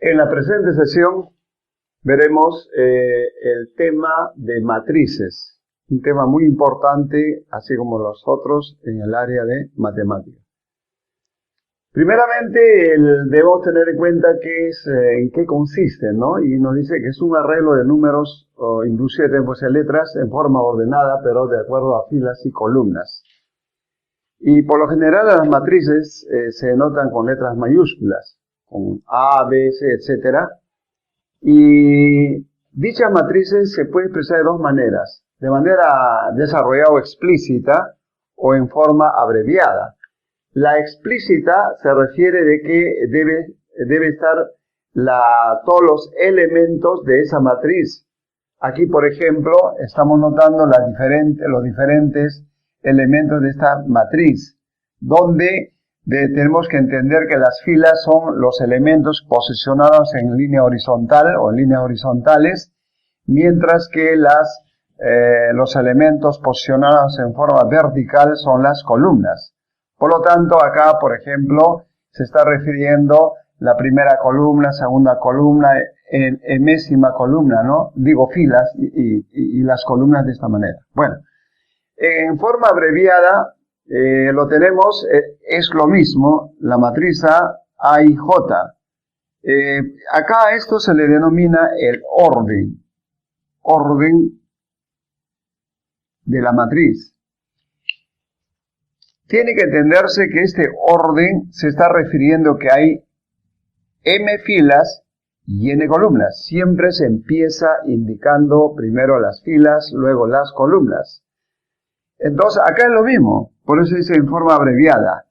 En la presente sesión veremos el tema de matrices, un tema muy importante, así como los otros, en el área de matemáticas. Primeramente, debemos tener en cuenta en qué consiste, ¿no? Y nos dice que es un arreglo de números, o inclusive de letras, en forma ordenada, pero de acuerdo a filas y columnas. Y por lo general las matrices se denotan con letras mayúsculas, con A, B, C, etc. Y dichas matrices se pueden expresar de dos maneras, de manera desarrollada o explícita o en forma abreviada. La explícita se refiere de que debe estar todos los elementos de esa matriz. Aquí, por ejemplo, estamos notando los diferentes elementos de esta matriz, donde tenemos que entender que las filas son los elementos posicionados en línea horizontal o en líneas horizontales, mientras que los elementos posicionados en forma vertical son las columnas. Por lo tanto, acá, por ejemplo, se está refiriendo la primera columna, segunda columna, enésima columna, ¿no? Digo filas y las columnas de esta manera. Bueno, en forma abreviada lo tenemos, es lo mismo, la matriz A y J. Acá a esto se le denomina el orden de la matriz. Tiene que entenderse que este orden se está refiriendo que hay m filas y n columnas. Siempre se empieza indicando primero las filas, luego las columnas. Entonces, acá es lo mismo, por eso dice en forma abreviada.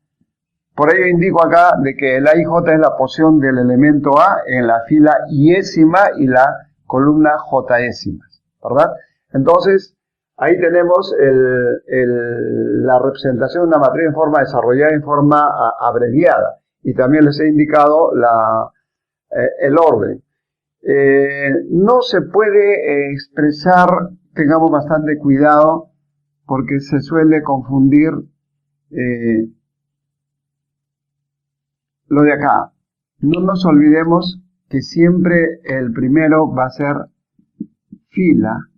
Por ello indico acá de que el A y J es la posición del elemento A en la fila iésima y la columna jésima, ¿verdad? Entonces, ahí tenemos la representación de una matriz en forma desarrollada en forma abreviada. Y también les he indicado el orden. No se puede expresar, tengamos bastante cuidado, porque se suele confundir lo de acá. No nos olvidemos que siempre el primero va a ser fila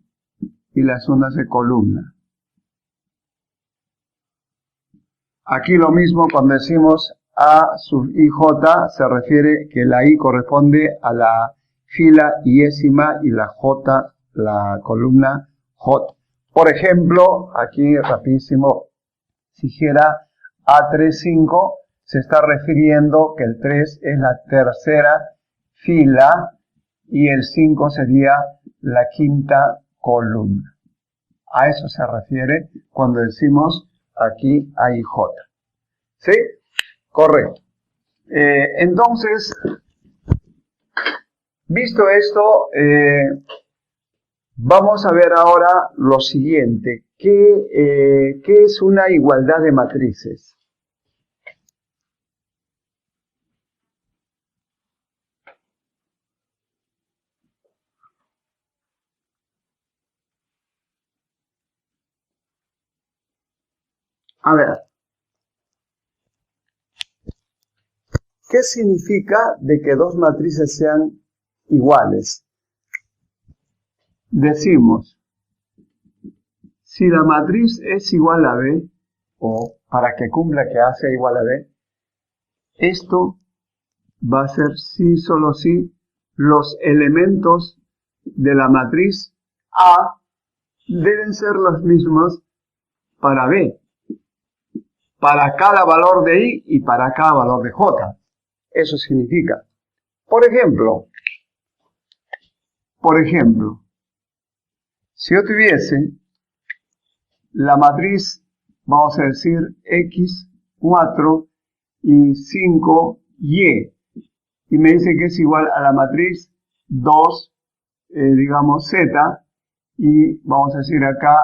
y la segunda es columna. Aquí lo mismo cuando decimos A sub I J, se refiere que la I corresponde a la fila iésima y la J, la columna J. Por ejemplo, aquí rapidísimo, si dijera A35, se está refiriendo que el 3 es la tercera fila y el 5 sería la quinta columna. A eso se refiere cuando decimos aquí A y J. ¿Sí? Correcto. Entonces, visto esto, vamos a ver ahora lo siguiente. ¿Qué es una igualdad de matrices? A ver, ¿qué significa de que dos matrices sean iguales? Decimos, si la matriz es igual a B, o para que cumpla que A sea igual a B, esto va a ser sí, solo sí, los elementos de la matriz A deben ser los mismos para B, para cada valor de I y para cada valor de J. Eso significa, por ejemplo, si yo tuviese la matriz, vamos a decir, X, 4 y 5, Y, y me dice que es igual a la matriz 2, digamos, Z, y vamos a decir acá,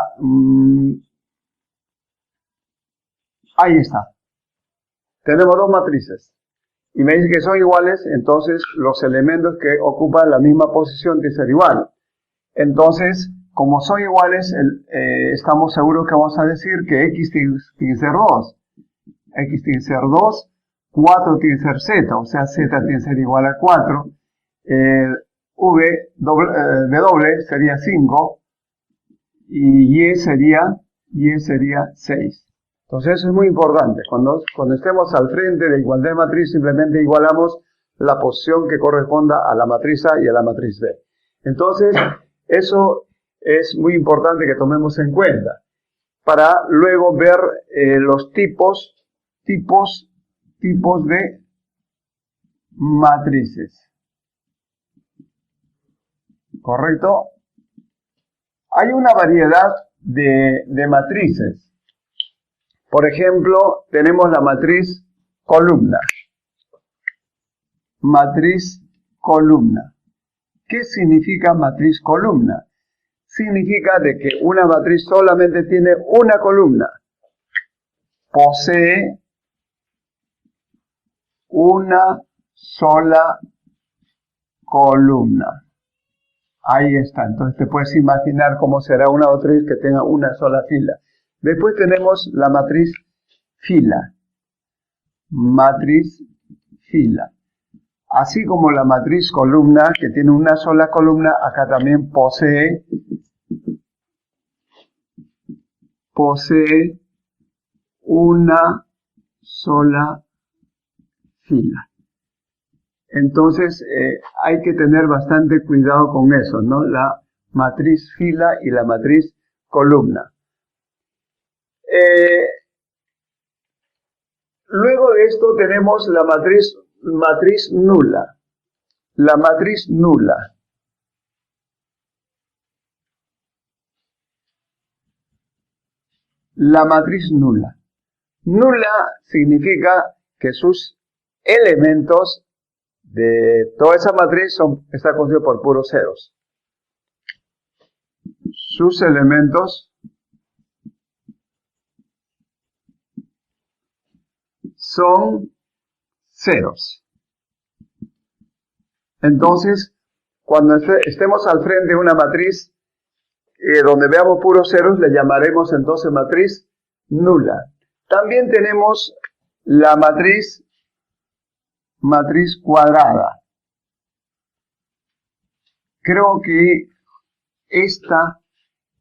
ahí está. Tenemos dos matrices. Y me dice que son iguales, entonces los elementos que ocupan la misma posición tienen que ser igual. Entonces, como son iguales, estamos seguros que vamos a decir que X tiene que ser 2. X tiene que ser 2, 4 tiene que ser Z, o sea, Z tiene que ser igual a 4. W sería 5 y Y sería 6. Entonces eso es muy importante. Cuando estemos al frente de igualdad de matriz, simplemente igualamos la posición que corresponda a la matriz A y a la matriz B. Entonces, eso es muy importante que tomemos en cuenta para luego ver los tipos de matrices. ¿Correcto? Hay una variedad de matrices. Por ejemplo, tenemos la matriz columna. Matriz columna. ¿Qué significa matriz columna? Significa de que una matriz solamente tiene una columna. Posee una sola columna. Ahí está. Entonces te puedes imaginar cómo será una matriz que tenga una sola fila. Después tenemos la matriz fila. Matriz fila. Así como la matriz columna, que tiene una sola columna, acá también posee una sola fila. Entonces, hay que tener bastante cuidado con eso, ¿no? La matriz fila y la matriz columna. Luego de esto tenemos la matriz nula. La matriz nula. La matriz nula. Nula significa que sus elementos de toda esa matriz está constituido por puros ceros. Sus elementos son ceros. Entonces, cuando estemos al frente de una matriz donde veamos puros ceros, le llamaremos entonces matriz nula. También tenemos la matriz cuadrada. Creo que esta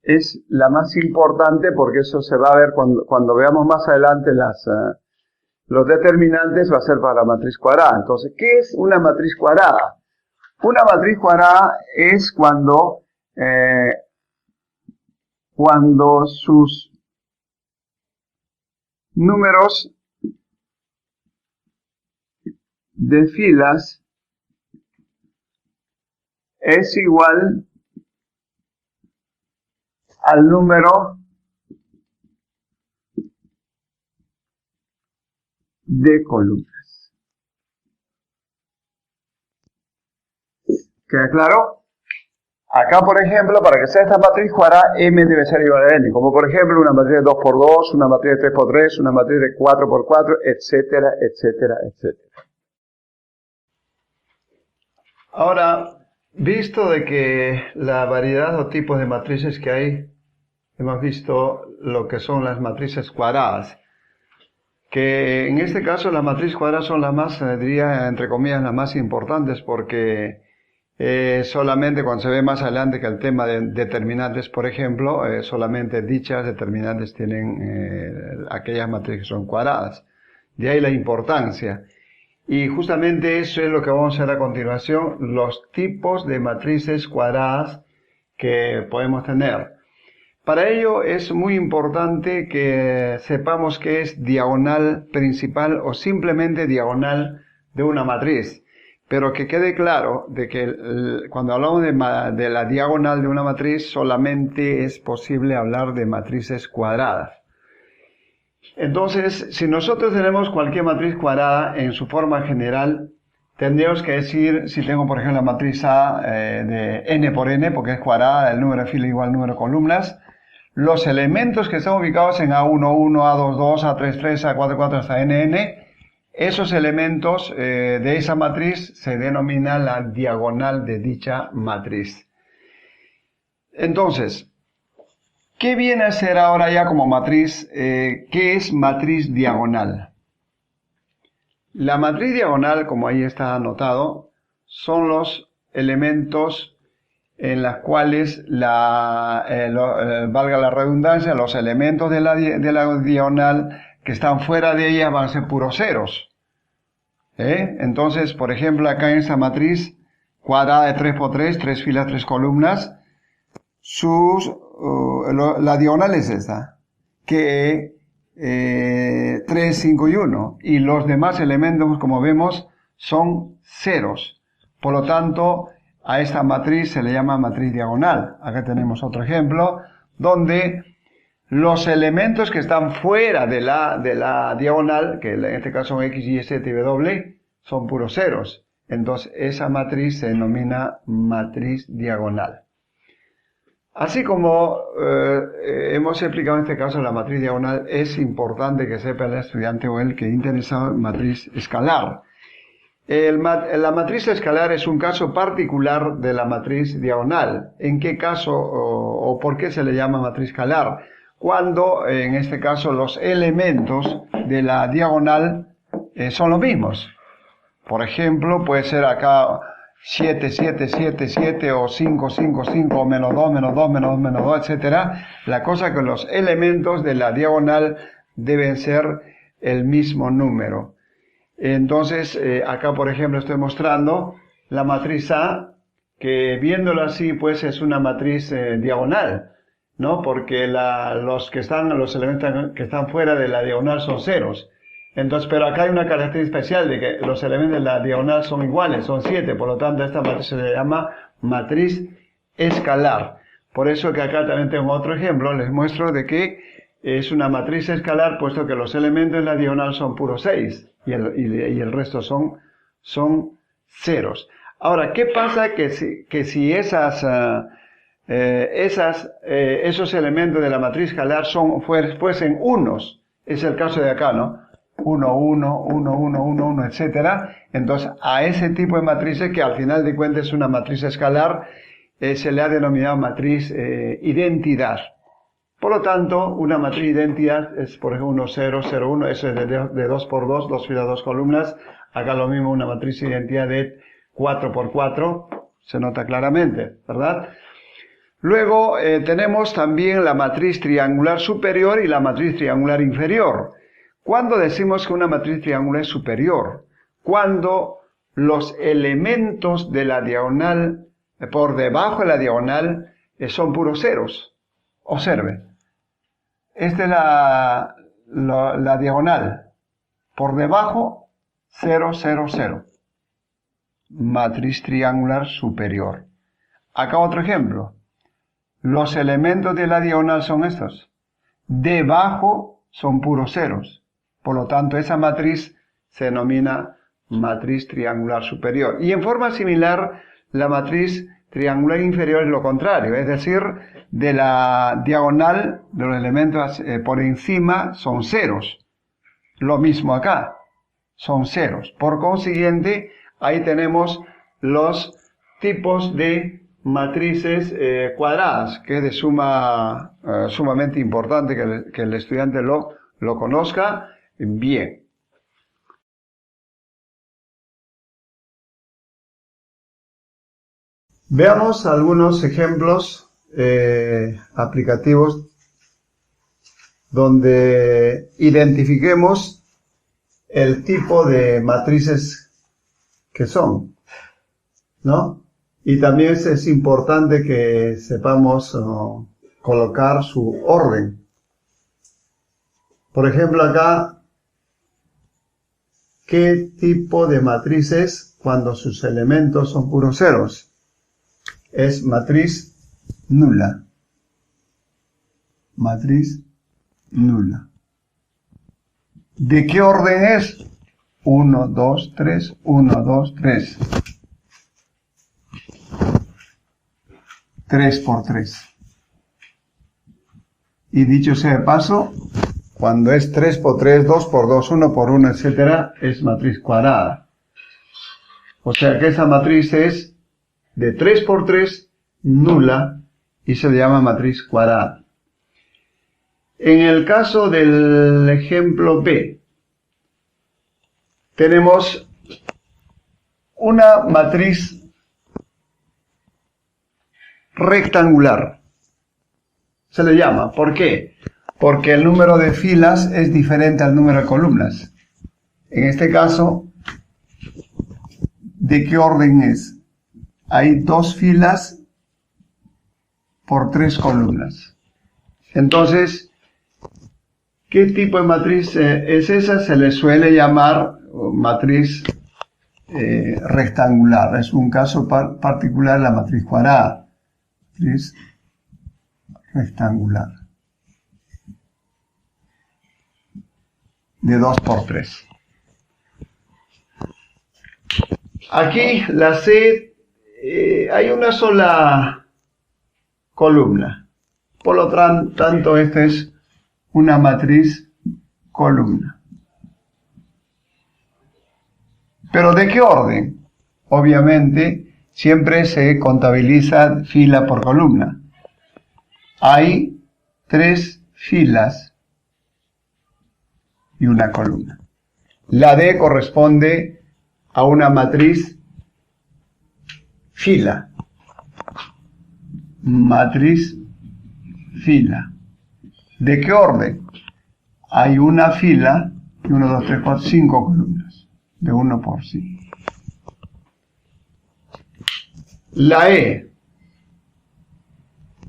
es la más importante porque eso se va a ver cuando veamos más adelante los determinantes, va a ser para la matriz cuadrada. Entonces, ¿qué es una matriz cuadrada? Una matriz cuadrada es cuando sus números de filas es igual al número de columnas. ¿Queda claro? Acá, por ejemplo, para que sea esta matriz cuadrada, M debe ser igual a N. Como por ejemplo, una matriz de 2 por 2, una matriz de 3 por 3, una matriz de 4 por 4, etcétera, etcétera, etcétera. Ahora, visto de que la variedad o tipos de matrices que hay, hemos visto lo que son las matrices cuadradas. Que en este caso las matrices cuadradas son las más, diría entre comillas, las más importantes porque solamente cuando se ve más adelante que el tema de determinantes, por ejemplo, solamente dichas determinantes tienen aquellas matrices que son cuadradas. De ahí la importancia. Y justamente eso es lo que vamos a hacer a continuación, los tipos de matrices cuadradas que podemos tener. Para ello es muy importante que sepamos qué es diagonal principal o simplemente diagonal de una matriz. Pero que quede claro de que cuando hablamos de la diagonal de una matriz solamente es posible hablar de matrices cuadradas. Entonces, si nosotros tenemos cualquier matriz cuadrada en su forma general, tendríamos que decir, si tengo por ejemplo la matriz A de n por n, porque es cuadrada, el número de filas igual al número de columnas, los elementos que están ubicados en A11, A22, A33, A44 hasta NN, esos elementos de esa matriz se denomina la diagonal de dicha matriz. Entonces, ¿qué viene a ser ahora ya como matriz? ¿Qué es matriz diagonal? La matriz diagonal, como ahí está anotado, son los elementos en las cuales, valga la redundancia, los elementos de la diagonal que están fuera de ella van a ser puros ceros. Entonces, por ejemplo, acá en esta matriz cuadrada de 3×3, 3 filas, 3 columnas, la diagonal es esta, que 3, 5 y 1, y los demás elementos, como vemos, son ceros. Por lo tanto, a esta matriz se le llama matriz diagonal. Acá tenemos otro ejemplo, donde los elementos que están fuera de la diagonal, que en este caso son X, Y, Z y W, son puros ceros. Entonces, esa matriz se denomina matriz diagonal. Así como hemos explicado en este caso la matriz diagonal, es importante que sepa el estudiante o el que interesado en matriz escalar. La matriz escalar es un caso particular de la matriz diagonal. ¿En qué caso o por qué se le llama matriz escalar? Cuando, en este caso, los elementos de la diagonal son los mismos. Por ejemplo, puede ser acá 7, 7, 7, 7 o 5, 5, 5 o menos 2, menos 2, menos 2, menos 2, etc. La cosa es que los elementos de la diagonal deben ser el mismo número. Entonces, acá por ejemplo estoy mostrando la matriz A, que viéndolo así pues es una matriz diagonal, ¿no? Porque los elementos que están fuera de la diagonal son ceros. Entonces, pero acá hay una característica especial de que los elementos de la diagonal son iguales, son 7, por lo tanto esta matriz se le llama matriz escalar. Por eso que acá también tengo otro ejemplo, les muestro de que es una matriz escalar, puesto que los elementos de la diagonal son puros 6 y el resto son ceros. Ahora, ¿qué pasa que si esos elementos de la matriz escalar fuesen unos? Es el caso de acá, ¿no? 1, 1, 1, 1, 1, 1, etcétera. Entonces, a ese tipo de matrices, que al final de cuentas es una matriz escalar, se le ha denominado matriz identidad. Por lo tanto, una matriz identidad es, por ejemplo, 1, 0, 0, 1, eso es de 2 por 2, 2 filas, 2 columnas. Acá lo mismo, una matriz identidad de 4 por 4, se nota claramente, ¿verdad? Luego tenemos también la matriz triangular superior y la matriz triangular inferior. ¿Cuándo decimos que una matriz triangular es superior? Cuando los elementos de la diagonal, por debajo de la diagonal, son puros ceros. Observe, esta es la diagonal. Por debajo, 0, 0, 0. Matriz triangular superior. Acá otro ejemplo. Los elementos de la diagonal son estos. Debajo son puros ceros. Por lo tanto, esa matriz se denomina matriz triangular superior. Y en forma similar, la matriz triangular inferior es lo contrario, es decir, de la diagonal de los elementos por encima son ceros. Lo mismo acá, son ceros. Por consiguiente, ahí tenemos los tipos de matrices cuadradas, que es de sumamente importante que el estudiante lo conozca bien. Veamos algunos ejemplos aplicativos donde identifiquemos el tipo de matrices que son, ¿no? Y también es importante que sepamos colocar su orden. Por ejemplo, acá, ¿qué tipo de matriz es cuando sus elementos son puros ceros? Es matriz nula. Matriz nula. ¿De qué orden es? 1, 2, 3, 1, 2, 3. 3 por 3. Y dicho sea de paso, cuando es 3 por 3, 2 por 2, 1 por 1, etc., es matriz cuadrada. O sea que esa matriz es de 3 por 3, nula, y se le llama matriz cuadrada. En el caso del ejemplo B, tenemos una matriz rectangular. Se le llama. ¿Por qué? Porque el número de filas es diferente al número de columnas. En este caso, ¿de qué orden es? Hay 2 filas por 3 columnas. Entonces, ¿qué tipo de matriz es esa? Se le suele llamar matriz rectangular. Es un caso particular de la matriz cuadrada. Matriz rectangular. De 2 por 3. Aquí la C, hay una sola columna. Por lo tanto, esta es una matriz columna. ¿Pero de qué orden? Obviamente, siempre se contabiliza fila por columna. Hay 3 filas y una columna. La D corresponde a una matriz fila. Matriz fila. ¿De qué orden? Hay una fila y 1, 2, 3, 4, 5 columnas. De 1 por 5. La E.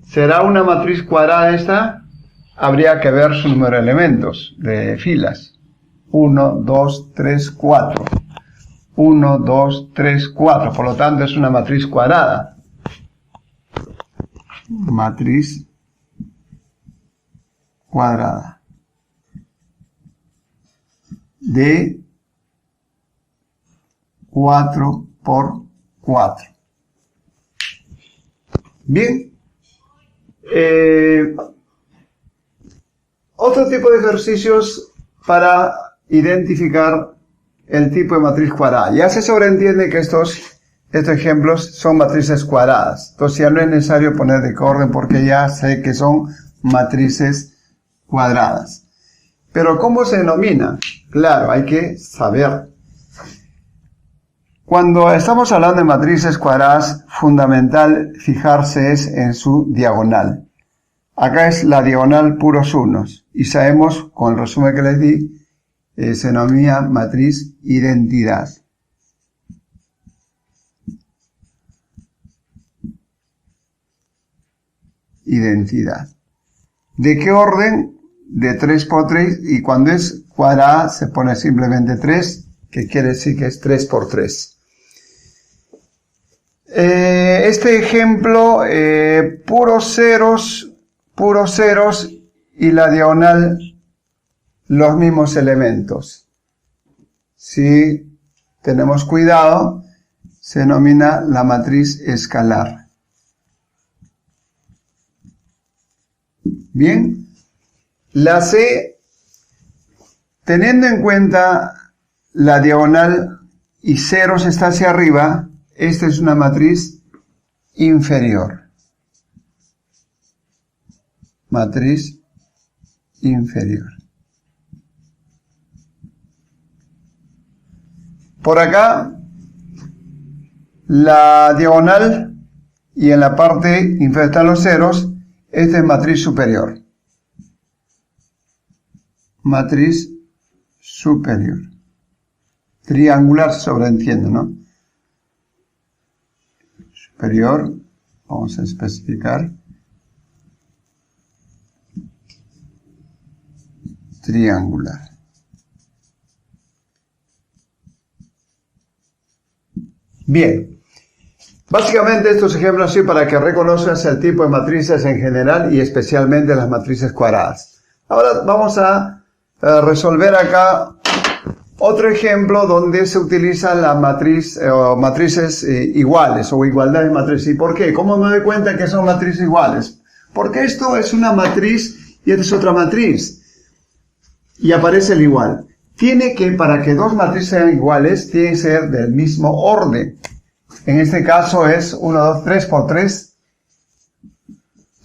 ¿Será una matriz cuadrada esta? Habría que ver su número de elementos, de filas. 1, 2, 3, 4. 1, 2, 3, 4. Por lo tanto, es una matriz cuadrada. Matriz cuadrada. De 4 por 4. Bien. Otro tipo de ejercicios para identificar el tipo de matriz cuadrada. Ya se sobreentiende que estos ejemplos son matrices cuadradas. Entonces ya no es necesario poner de qué orden porque ya sé que son matrices cuadradas. Pero ¿cómo se denomina? Claro, hay que saber. Cuando estamos hablando de matrices cuadradas, fundamental fijarse es en su diagonal. Acá es la diagonal puros unos. Y sabemos, con el resumen que les di, se denomina matriz identidad. Identidad. ¿De qué orden? De 3 por 3. Y cuando es cuadrada se pone simplemente 3, que quiere decir que es 3 por 3. Este ejemplo, puros ceros y la diagonal los mismos elementos. Si tenemos cuidado, se denomina la matriz escalar. Bien, la C, teniendo en cuenta la diagonal y ceros está hacia arriba, esta es una matriz inferior. Matriz inferior. Por acá, la diagonal y en la parte inferior están los ceros. Esta es matriz superior. Matriz superior. Triangular se sobreentiende, ¿no? Superior, vamos a especificar. Triangular. Bien. Básicamente estos ejemplos sí para que reconozcas el tipo de matrices en general y especialmente las matrices cuadradas. Ahora vamos a resolver acá otro ejemplo donde se utiliza la matriz matrices iguales o igualdad de matrices. ¿Y por qué? ¿Cómo me doy cuenta que son matrices iguales? Porque esto es una matriz y esta es otra matriz. Y aparece el igual. Para que dos matrices sean iguales, tienen que ser del mismo orden. En este caso es 1, 2, 3 por 3.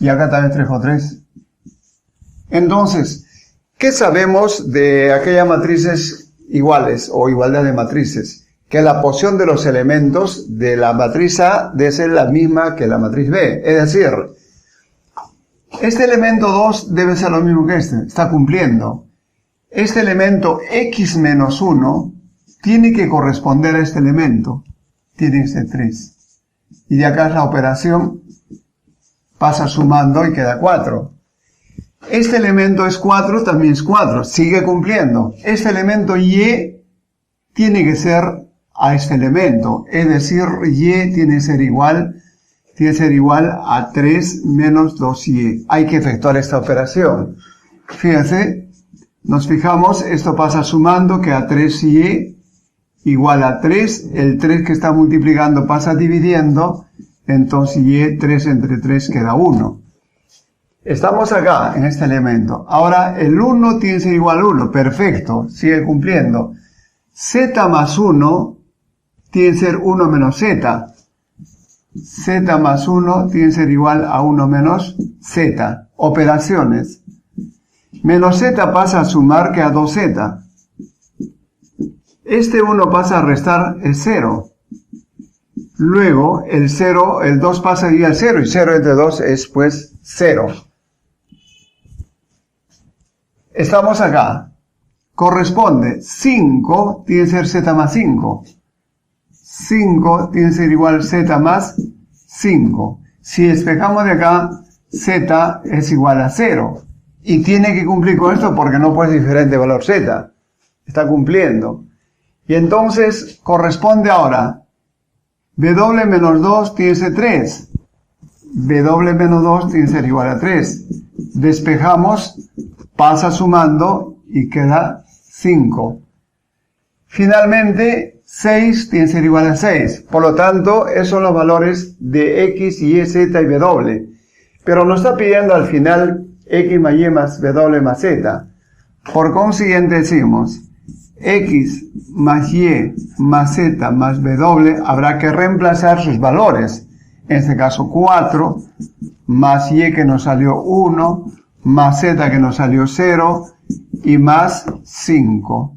Y acá también 3 por 3. Entonces, ¿qué sabemos de aquellas matrices iguales o igualdad de matrices? que la posición de los elementos de la matriz A debe ser la misma que la matriz B. Es decir, este elemento 2 debe ser lo mismo que este, está cumpliendo. Este elemento x menos 1 tiene que corresponder a este elemento, tiene que ser 3. Y de acá la operación pasa sumando y queda 4. Este elemento es 4, también es 4, sigue cumpliendo. Este elemento y tiene que ser a este elemento, es decir, y tiene que ser igual a 3 menos 2y. Hay que efectuar esta operación. Fíjense, nos fijamos, esto pasa sumando, queda 3y igual a 3, el 3 que está multiplicando pasa dividiendo, entonces y 3 entre 3 queda 1. Estamos acá, en este elemento. Ahora, el 1 tiene que ser igual a 1, perfecto, sigue cumpliendo. Z más 1 tiene que ser 1 menos z. Z más 1 tiene que ser igual a 1 menos z. Operaciones. Menos z pasa a sumar, queda 2z. Este 1 pasa a restar, es 0. Luego, el 0, el 2 pasa a ir al 0, y 0 entre 2 es pues 0. Estamos acá. Corresponde, 5 tiene que ser z más 5. 5 tiene que ser igual a z más 5. Si despejamos de acá, z es igual a 0. Y tiene que cumplir con esto porque no puede ser diferente valor z. Está cumpliendo. Y entonces corresponde ahora, w menos 2 tiene que ser 3. W menos 2 tiene que ser igual a 3. Despejamos, pasa sumando y queda 5. Finalmente, 6 tiene que ser igual a 6. Por lo tanto, esos son los valores de x, y, z y w. Pero nos está pidiendo al final x más y más w más z. Por consiguiente decimos, x más y más z más w habrá que reemplazar sus valores. En este caso 4, más y que nos salió 1, más z que nos salió 0 y más 5.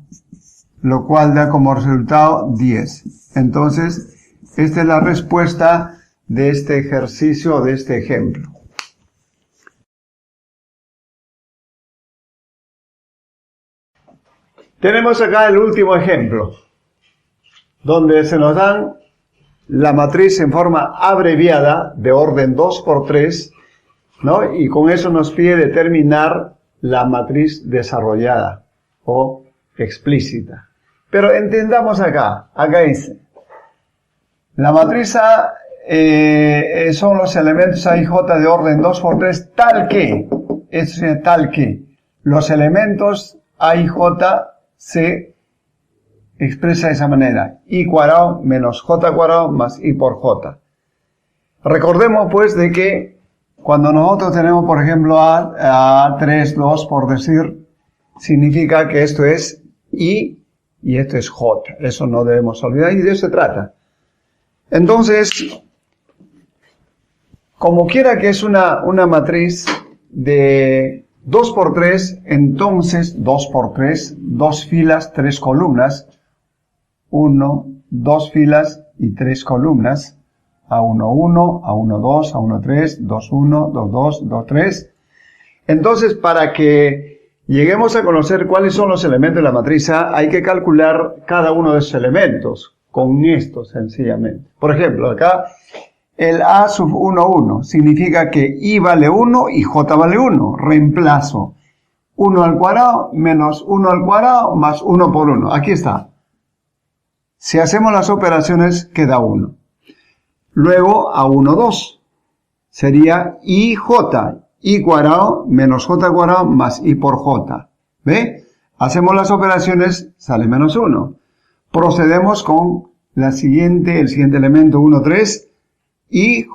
Lo cual da como resultado 10. Entonces, esta es la respuesta de este ejercicio, de este ejemplo. Tenemos acá el último ejemplo, donde se nos dan la matriz en forma abreviada de orden 2×3, ¿no? Y con eso nos pide determinar la matriz desarrollada o explícita. Pero entendamos acá dice, la matriz A son los elementos A y J de orden 2×3 tal que, los elementos A y J se expresa de esa manera, i cuadrado menos j cuadrado más i por j. Recordemos pues de que cuando nosotros tenemos por ejemplo A3, 2 por decir, significa que esto es i y esto es j. Eso no debemos olvidar y de eso se trata. Entonces, como quiera que es una matriz de 2×3, entonces 2×3, 2 filas, 3 columnas, 1, 2 filas y 3 columnas, A1, 1, A1, 2, A1, 3, 2, 1, 2, 2, 2, 3. Entonces, para que lleguemos a conocer cuáles son los elementos de la matriz A, hay que calcular cada uno de esos elementos, con esto sencillamente. Por ejemplo, acá el A sub 1, 1 significa que I vale 1 y J vale 1. Reemplazo 1 al cuadrado menos 1 al cuadrado más 1 por 1. Aquí está. Si hacemos las operaciones queda 1. Luego A1, 2 sería IJ. I cuadrado menos J cuadrado más I por J. ¿Ve? Hacemos las operaciones, sale menos 1. Procedemos con el siguiente elemento 1, 3. IJ,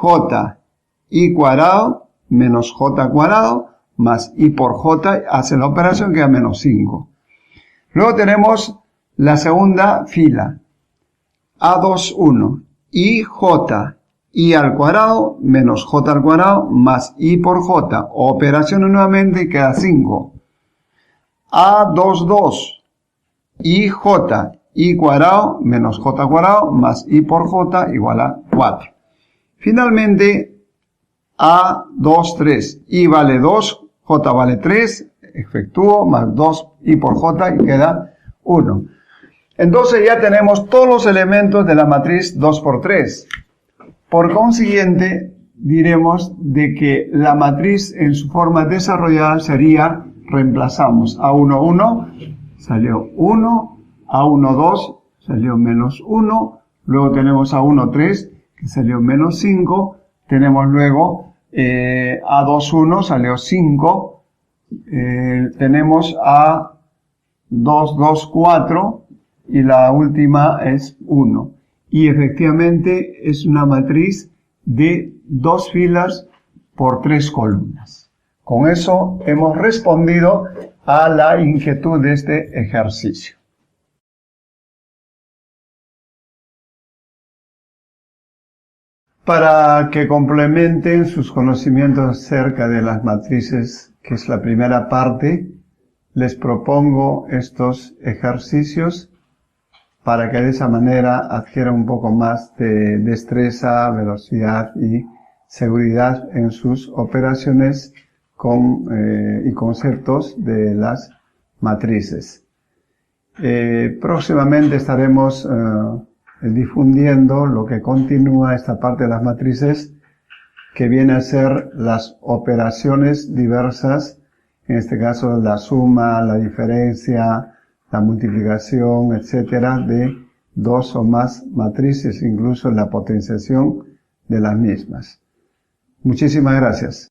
I cuadrado menos J cuadrado más I por J, hace la operación, queda menos 5. Luego tenemos la segunda fila, A2, 1, IJ, I al cuadrado menos J al cuadrado más I por J, operaciones nuevamente, queda 5. A2, 2, IJ, I cuadrado menos J cuadrado más I por J igual a 4. Finalmente, A, 2, 3. I vale 2, J vale 3, efectúo, más 2 I por J y queda 1. Entonces ya tenemos todos los elementos de la matriz 2 por 3. Por consiguiente, diremos de que la matriz en su forma desarrollada sería, reemplazamos A1, 1, salió 1, A1, 2, salió menos 1, luego tenemos A1, 3, que salió menos 5, tenemos luego A2, 1, salió 5, tenemos A2, 2, 4, y la última es 1. Y efectivamente es una matriz de 2 filas por 3 columnas. Con eso hemos respondido a la inquietud de este ejercicio. Para que complementen sus conocimientos acerca de las matrices, que es la primera parte, les propongo estos ejercicios para que de esa manera adquieran un poco más de destreza, velocidad y seguridad en sus operaciones y conceptos de las matrices. Próximamente estaremos difundiendo lo que continúa esta parte de las matrices, que viene a ser las operaciones diversas, en este caso la suma, la diferencia, la multiplicación, etcétera, de 2 o más matrices, incluso la potenciación de las mismas. Muchísimas gracias.